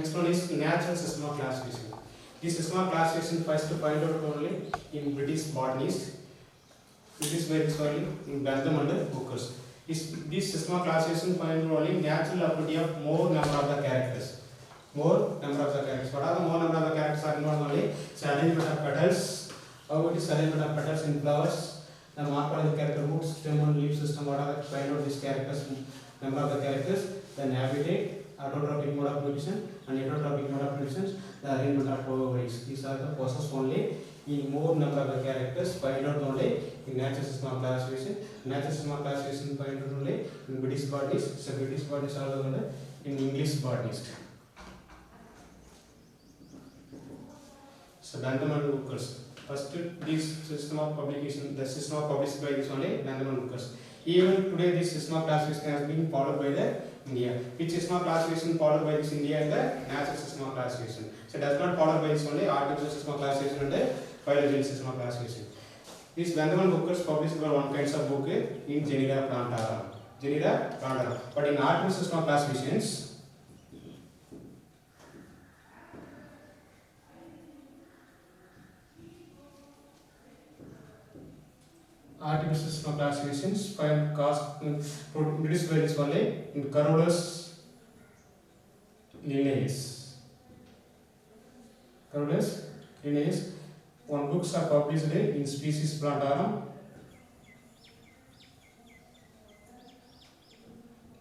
Next one is natural system of classification. This system of classification first to find out only in British botanists. This is very slowly in Bentham and Booker's. This system of classification find only natural ability of more number of the characters. More number of the characters. What are the more number of the characters are involved only? Arrangement of petals. How it is arrangement of petals in flowers. The mark of the character root system and leaf system. What are the find out these characters? Number of the characters. Then habitat. Autotrophic mode of production and heterotrophic mode of production, the arrangement of ovaries. These are the process only in more number of the characters find out only in natural system of classification. Natural system of classification find out only in British botanies. So British botanies are also in English botanists. So Bentham and Booker's. First, this system of publication, the system of published by this only Bentham and Booker's. Even today, this system of classification has been followed by the India. Which system of classification followed by this India and the natural system of classification. So it does not follow by this only artificial system of classification and the biological system of classification. This Bentham and Booker's published about one kinds of book in Genera Plantarum. Genera Plantarum. But in artificial system of classifications, artificial system of classifications find cost introduced by this only in Carolus Linnaeus. Carolus Linnaeus. One books are published in Species Plantarum.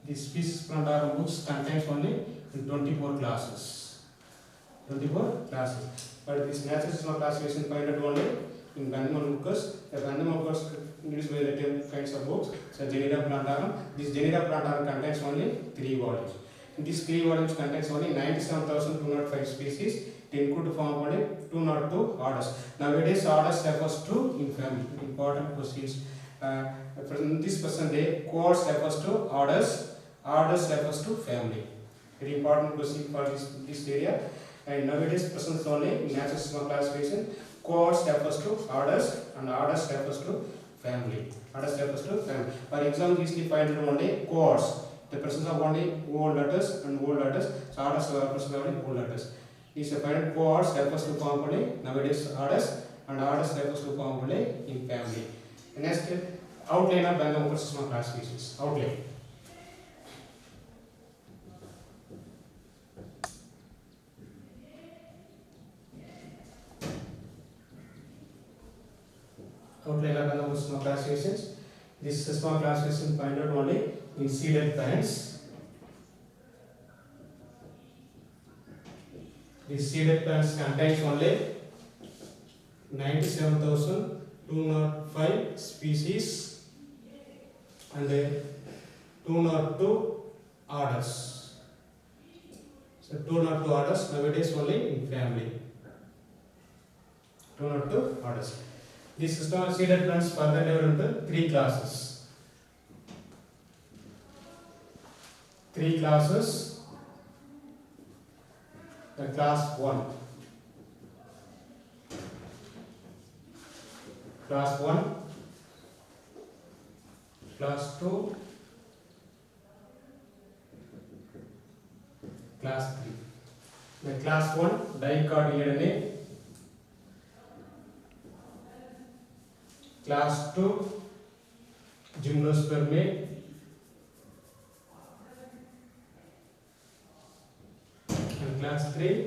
The Species Plantarum books contains only 24 classes. 24 classes. But this natural system of classification find out only in Bentham and Booker's. The Bentham and Booker's introduced by the kinds of books. So Genera Plantarum. This Genera Plantarum contains only 3 volumes. In these 3 volumes contains only 97,205 species. It includes form only 202 orders. Nowadays orders refers to in family. Important questions. In this present day, cohorts refers to orders. Orders refers to family. Very important question for this area. And nowadays present only in natural system of classification. Cohorts refers to orders and orders refers to family. Orders refers to family. For example, easily find only cohorts. The presence of only old letters and old letters. So orders refers to only old letters. These are find cohorts refers to form only nowadays orders and orders refers to form only in family. The next outline of Bentham Booker's system of classifications. Outline. Outline of Bentham Booker's system of classifications. This system of classification find out only in seeded plants. These seeded plants contains only 97,205 species and 202 orders. So 202 orders nowadays only in family. 202 orders. This system of seeded plants further divided into 3 classes. 3 classes. The class 1. Class 1. Class 2. Class 3. The class 1 dicotyledone. Class 2 gymnospermae. And class 3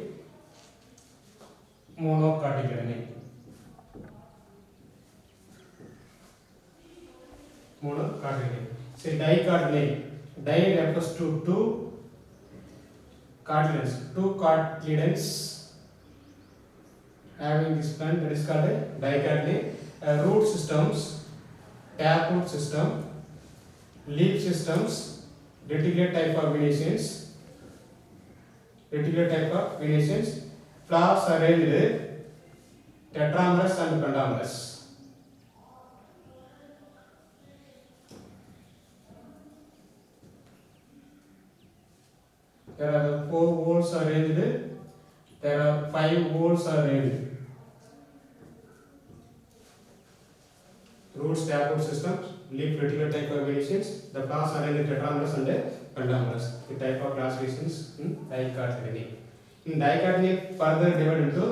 monocotyledone. Monocotyledone. So dicotyledone. Di refers to 2 cotyledons. 2 cotyledons having this plant that is called a dicotyledone. Root systems, taproot system, leaf systems, reticular type of venations. Reticular type of venations. Flowers arranged tetramerous and pentamerous. There are 4 whorls arranged. There are 5 whorls arranged. Roots, taproot systems, leaf reticular type of venations. The flowers arranged tetramerous and pentamerous. The type of classifications in dicotyledone. In dichotomy further divided into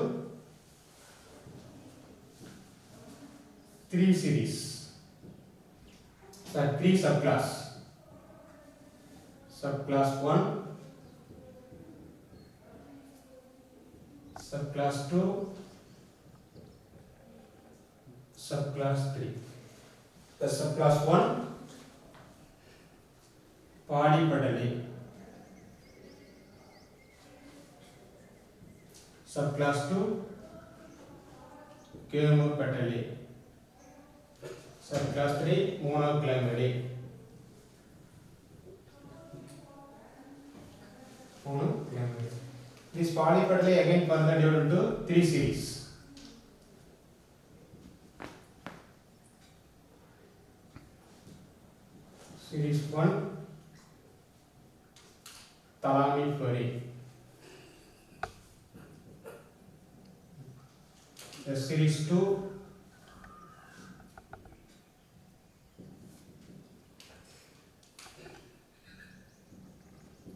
3 series. So 3 subclass. Subclass 1, subclass 2, subclass 3. The subclass 1 Polypetally. Subclass 2 Gamopetally. Subclass 3 Monoclymally. This polypetally again further divided into 3 series. Series 1 Thalamiflory. The series 2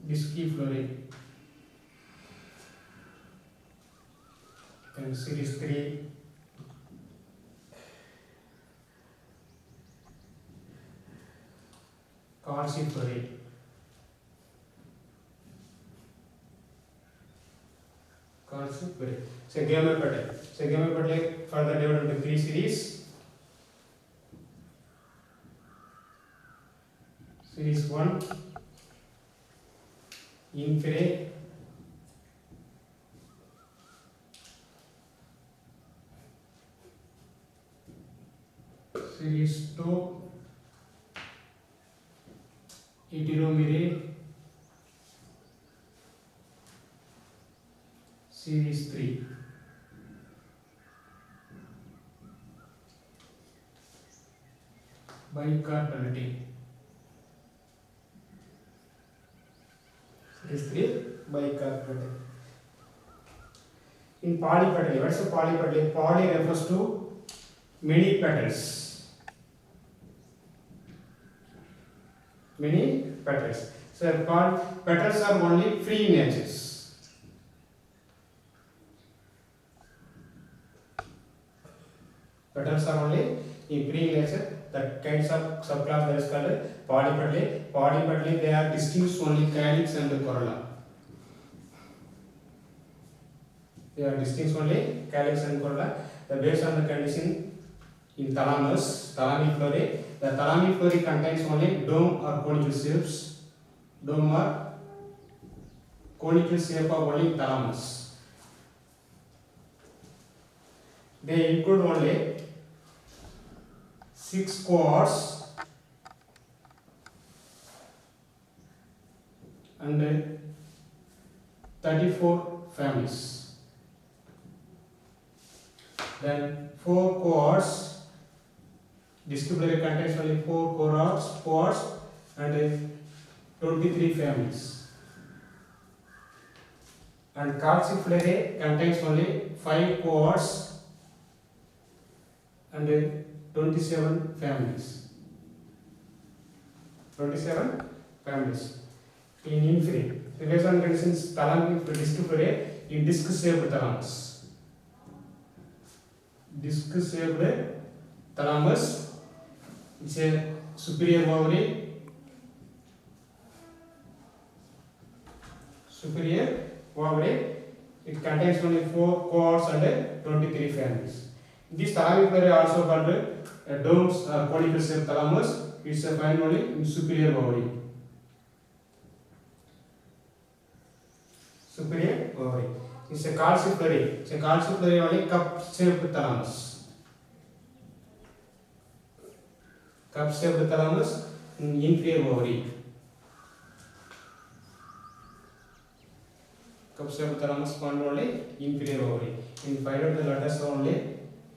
Disciflory. And series 3 Calciflory. Calciflory. So Gamopetally further divided into 3 series. Series 1 Inferae. Series 2 Heteromerae. Series 3 Bicarpellity. Series 3 Bicarpellity. In polypetally, what is a polypetally? Poly refers to many petals. Many petals. So petals are only free in edges. Petals are only in free in edges. That kinds of subclass that is called polypetally. Polypetally they are distinct only calyx and corolla. They are distinct only calyx and corolla. Based on the condition in thalamus, thalamiflory. The thalamiflory contains only dome or conical shapes. Dome or conical shape of only thalamus. They include only 6 cohorts and 34 families. Then 4 cohorts. Disciplinary contains only 4 cohorts and 23 families. And Calciflory contains only 5 cohorts and 27 families. 27 families. In Inferae, the based on conditions Disciflory in disc-shaped thalamus. Disc-shaped thalamus. It's a superior ovary. Superior ovary. It contains only 4 cohorts and 23 families. This thalamiflory also called domes or conical shaped thalamus. It's found only in superior ovary. Superior ovary. It's a calciflory. It's a calciflory only cup-shaped thalamus. Cup-shaped thalamus in inferior ovary. Cup-shaped thalamus found only inferior ovary. In find out the letters only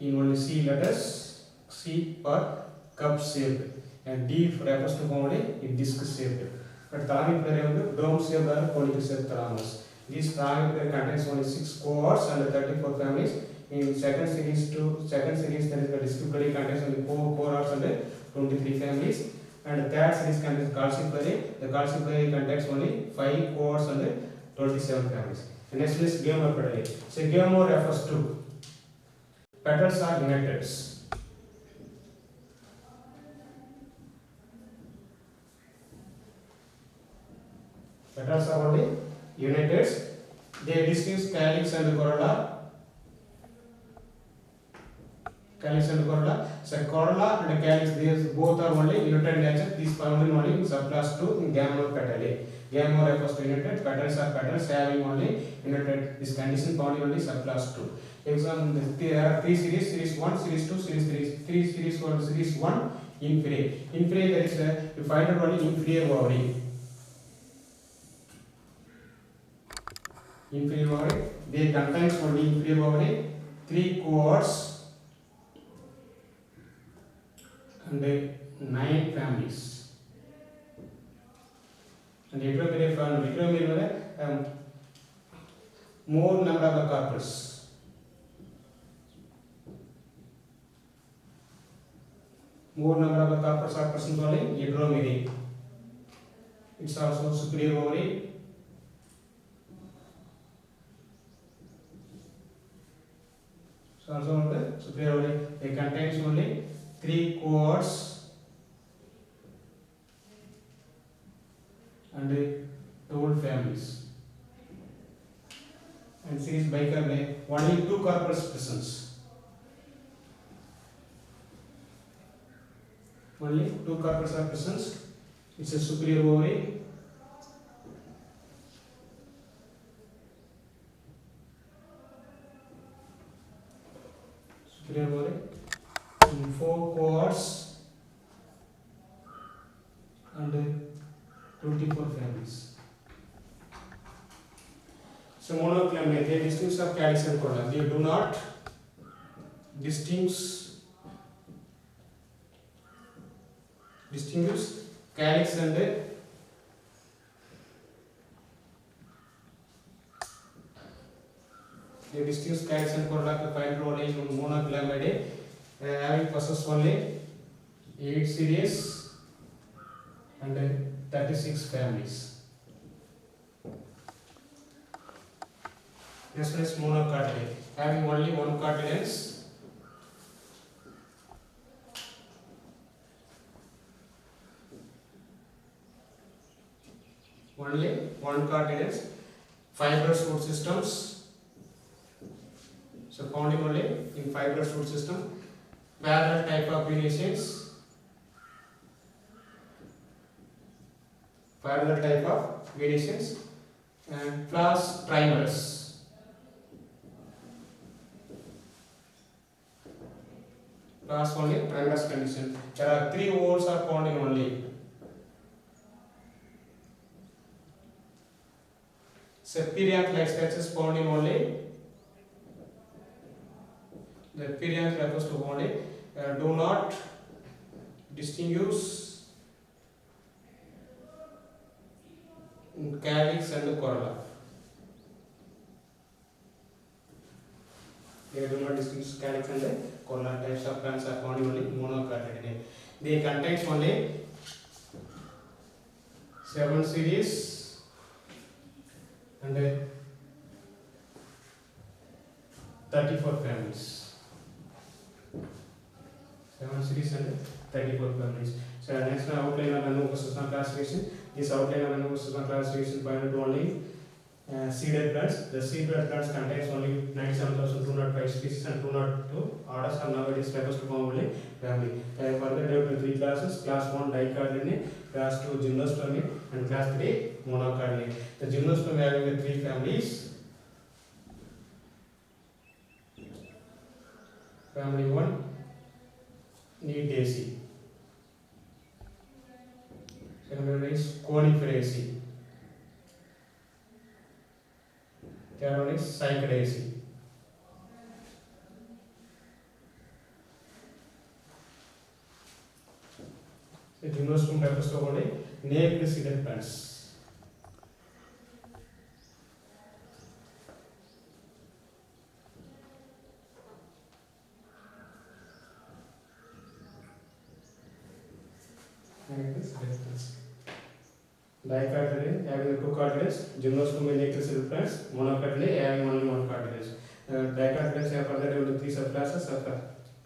in only C letters. C for cup-shaped and D refers to only in disc-shaped. But thalamiflory is dome-shaped or conical-shaped thalamus. This thalamiflory contains only 6 cohorts and 34 families. In second series that is the Disciflory contains only 4 cohorts and 23 families. And third series contains Calciflory. The Calciflory contains only 5 cohorts and 27 families. The next one is gamma petalae. So gamma refers to petals are united. Petals are only united. They distinguish calyx and corolla. Calyx and corolla. So corolla and calyx, these both are only united nature. These found in only in subclass 2 in gamma petalae. Gamma refers to united. Petals are petals having only united. This condition found in only subclass 2. Example: there are 3 series: series 1, series 2, series 3. 3 series 1, series 1 inferior. Inferior, that is you find out only inferior ovary. Inferior ovary, they contains only inferior ovary, 3 cohorts and 9 families. And heteromeria found heteromeria more number of the carpels. More number of the carpels are present only in heteromeria. It's also superior ovary. So also on the superior ovary, it contains only 3 cohorts and 12 families. And series bicarb, only 2 carpels presence. Only 2 carpels are present. It's a superior ovary. Superior ovary. 4 cohorts and 24 families. So monoclinic, they distinguish of calyx and corolla. They do not distinguish calyx and they distinguish calyx and corolla to find only in monoclinidae, having possess only 8 series and 36 families. Next one is monocotyledon, having only one cotyledons. Only one cotyledons, fibrous root systems. So found only in fibrous root system. Parallel type of venations. Parallel type of venations and class trimerous. Class only trimerous condition. There are 3 ovoles are found in only. So perianth-like structures found in only. The perianth refers to only. Do not distinguish calyx and corolla. They do not distinguish calyx and corolla. Types of plants are found in only monocotyledon. They contains only 7 series and 34 families. 7 series and 34 families. So next outline of Anubosusma classification. This outline of Anubosusma classification pointed to only seeded plants. The seeded plants contains only 97,205 species and 202 orders are nowadays refers to only family. Further developed in 3 classes: class 1 dicotyledonate, class 2 gymnospermate, and class 3 monocotyledonate. The gymnosperm having the 3 families. Family 1 Neetaceae. Second one is Coniferaceae. Third one is Cycadaceae. The gymnosperm refers to only naked seeded plants. Naked seeded plants. Dicotyledon having two cartilages, gymnosperm and necrosis plants, monocotyledon having only one cartilage. Dicotyledons have further divided into three subclasses: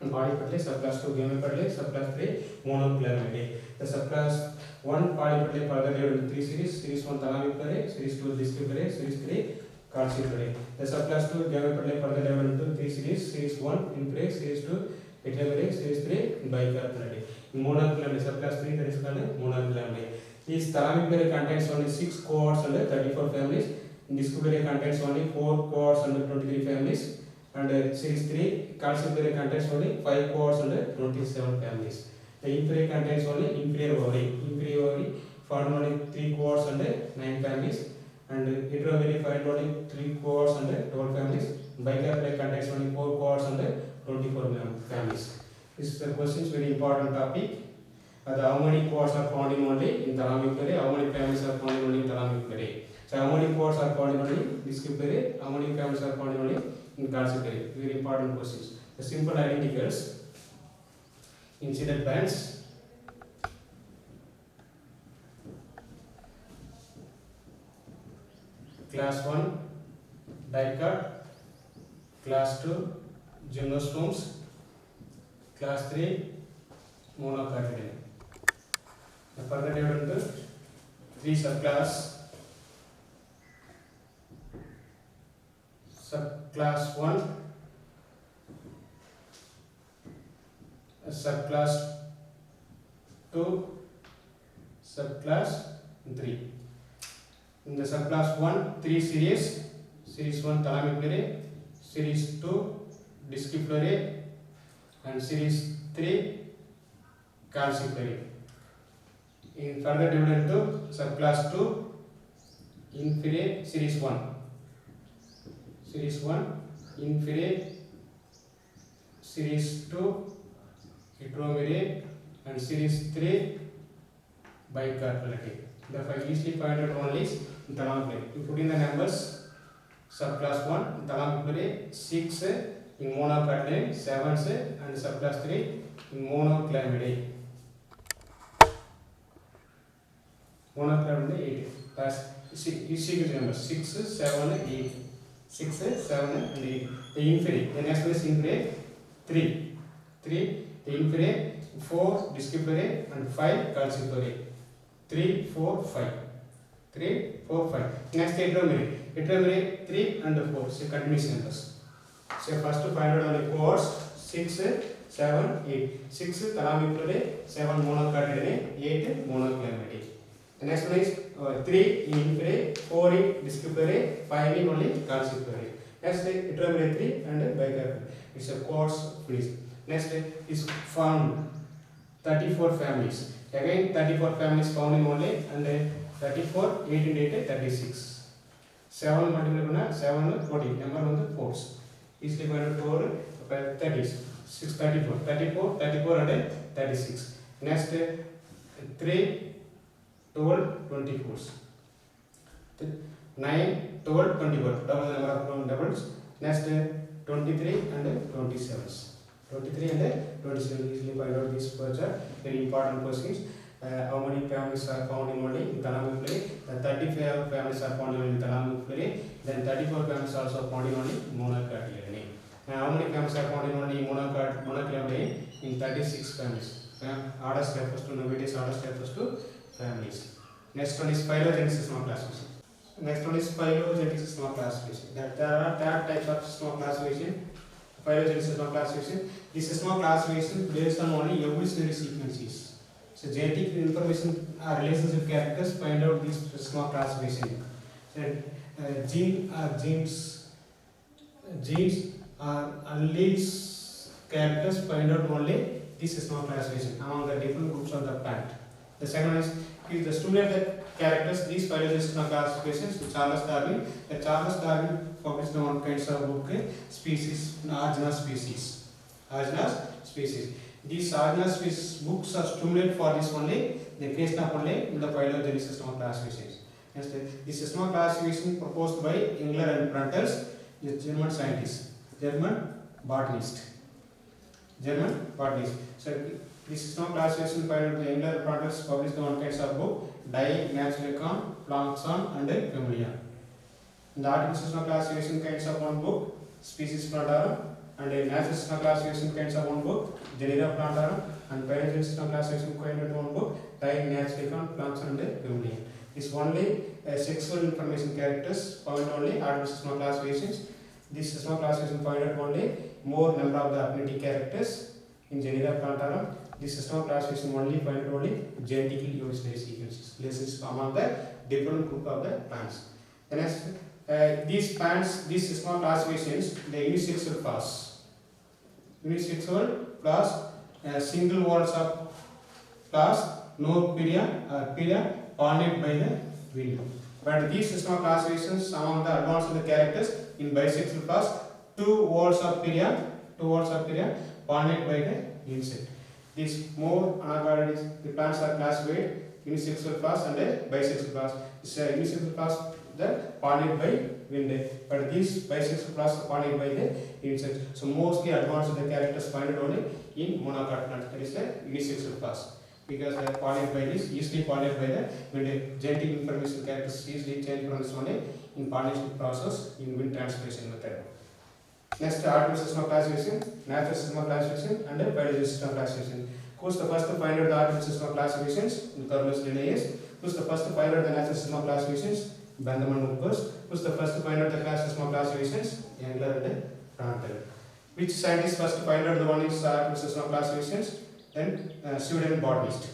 polypetalate, subclass 2 gamepetalate, subclass 3 monoclamidae. The subclass 1 polypetalate further divided into three series: series 1 thalamic series 2 discipulate, series 3 calcipetalate. The subclass 2 gamepetalate further divided into three series: series 1 inferior, series 2 eclamptic, series 3 bicarpellate. In monoclamidae, subclass 3 that is called monoclamidae. This thalamic contains only 6 cohorts under 34 families. Discipulate contains only 4 cohorts under 23 families. And series 3 calcipetalate contains only 5 cohorts under 27 families. The inferior contains only inferior ovary. Inferior ovary found only 3 cohorts under 9 families. And heterovary found only 3 cohorts under 12 families. Bicarpellate contains only 4 cohorts under 24 families. This is a question, very important topic. How many cohorts are found in only in thalamic parade? How many families are found in only in thalamic parade? So how many cohorts are found in only disc parade? How many families are found in only in calcipetalate? Very important questions. The simple identicals, incident bands, class 1 dicot, class 2 gymnosperms, class 3 monocotyledon. Further divided into three subclass. Subclass 1, subclass 2, subclass 3. In the subclass 1, 3 series: series 1 thalamic parade, series 2 discipulate, and series 3 calcipetalate. In further divided into subclass 2 inferior, series 1 inferior, series 2 heteromerate, and series 3 bicarpellate. Therefore easily find out only in thalamic parade. You put in the numbers: subclass 1 thalamic parade 6 in monocotyledon, 7 and subclass 3 in monoclamidae. Monoclamidae 8. That's sequence numbers 6, 7, 8. 6, 7 and 8. The inferior. The next one is inferior 3. The inferior 4 discipulate and 5 calcipetalate. 3, 4, 5. 3, 4, 5. Next heteromerate. Heteromerate 3 and 4. So continuous numbers. So first to find out only cohorts: 6, 7, 8. 6 thalamic parade, 7 monocotyledon, 8 monoclamidae. The next one is 3 in inferior, 4 in discipulate, 5 in only calcipetalate. Next heteromerate 3 and bicarpellate. It's a cohorts finished. Next is found 34 families. Again 34 families found in only, and 34, 8 and 8, 36. 7 multiplied 7, 14. Number on the fours. Easily find 4, 30, 6, 34, 34 and 36. Next 3, 12, 24. 9, 12, 24. Double number of doubles. Next 23 and 27. 23 and 27. Easily find out these further. Very important questions. How many families are found in only in thalamic parade? 35 families are found in thalamic parade. Then 34 families also found in only monocotyledon. How many families are found in only monoclamidae? In 36 families. Orders refers to nowadays orders refers to families. Next one is phylogenesis system of classification. Next one is phylogenetic system of classification. There are types of system of classification. Phylogenetic system of classification. This system of classification based on only evolutionary sequences. So genetic information or relationship characters find out this system of classification. So, genes or alleles characters find out only this system of classification among the different groups of the plant. The second one is the stimulated characters. These phylogenetic system of classifications to Charles Darwin. The Charles Darwin published one kinds of book, species, Arjuna species. These Arjuna species books are stimulated for this only. The creation of only in the phylogenetic system of classifications. This system of classification proposed by Engler and Pruntus, the German scientist, German botanist. So this system of classification by Engler and Pruntus published one kinds of book, Dinaturicon, Planxon, and Camellia. In the artificial classification kinds of one book, Species Plantarum, and a natural system classification kinds of one book, Genera Plantarum, and biological system classification kind of one book, Dinaturicon, Planxon, and Camellia. This only sexual information characters found only artificial system classifications. This system classification found only more number of the affinity characters in Genera Plantarum. This system classification only find only genetically evolutionary sequences. This is among the different group of the plants. The next, these plants, these system classifications, the unisexual class. Unisexual class, single walls of class, no period, pollinated by the wind. But these system classifications among the advanced characters in bisexual class, two walls of period, pollinated by the insect. These more anaerobic, the plants are classified unisexual class and a bisexual class. This unisexual class the pollinated by wind, but these bisexual class are pollinated by the insect. So mostly advanced the characters found only in monocot plants. That is the unisexual class, because they are pollinated by this, easily pollinated by the wind. Genetic information characters easily change from this only in pollination process in wind transpiration method. Next, artificial system classification, natural system classification, and biological system classification. Who's the first to find out the artificial system classifications? Nicolas Linnaeus. Who's the first to find out the natural system classifications? Bentham and Hooker. Who's the first to find out the class system classifications? Engler and Prandtl. Which scientist first to find out the one is artificial system classifications? Then Sweden-Botanist.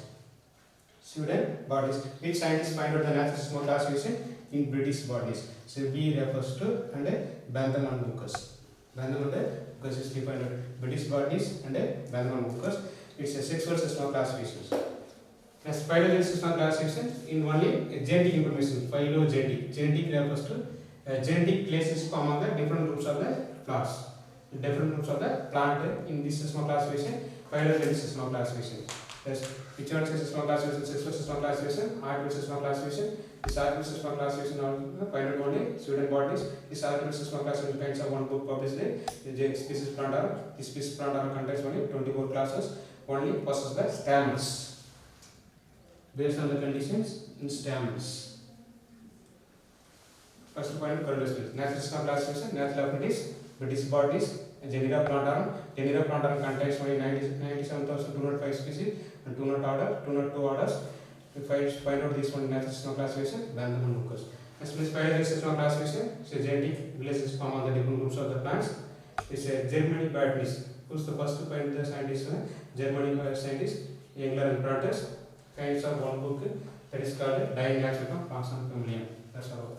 Sweden-Botanist. Which scientist find out the natural system classification? In British botanist. So B refers to and Bentham and Hooker. Bentham and Hooker is defined as British botanist and Bentham and Hooker. It's a sexual system classification. As biological system classification in only genetic information, phylogenetic. Genetic refers to genetic classes among the different groups of the plants. Different groups of the plant in this system classification, phylogenetic system classification. Yes, which one is system classification? Sexual system classification, artificial system classification. This artificial system classification found only Sweden-Botanist. This artificial system classification kinds of one book published in Species Plantarum. This Species Plantarum contains only 24 classes. Only possesses the stamens. Based on the conditions in stamens. First point, correlation. Natural system classification, natural affinities, British botanist, Genera Plantarum. Genera Plantarum contains only 97,205 species and 202 orders. To find out this one natural system classification, Bentham and Hooker. Next, biological system classification, it's a genetic relationship among the different groups of the plants. It's a Germany botanist. Who's the first to find the scientist? Germany scientist, Engler and Prandtl. Kinds of one book that is called Dinaturicon, Planxon, Camellia. That's all.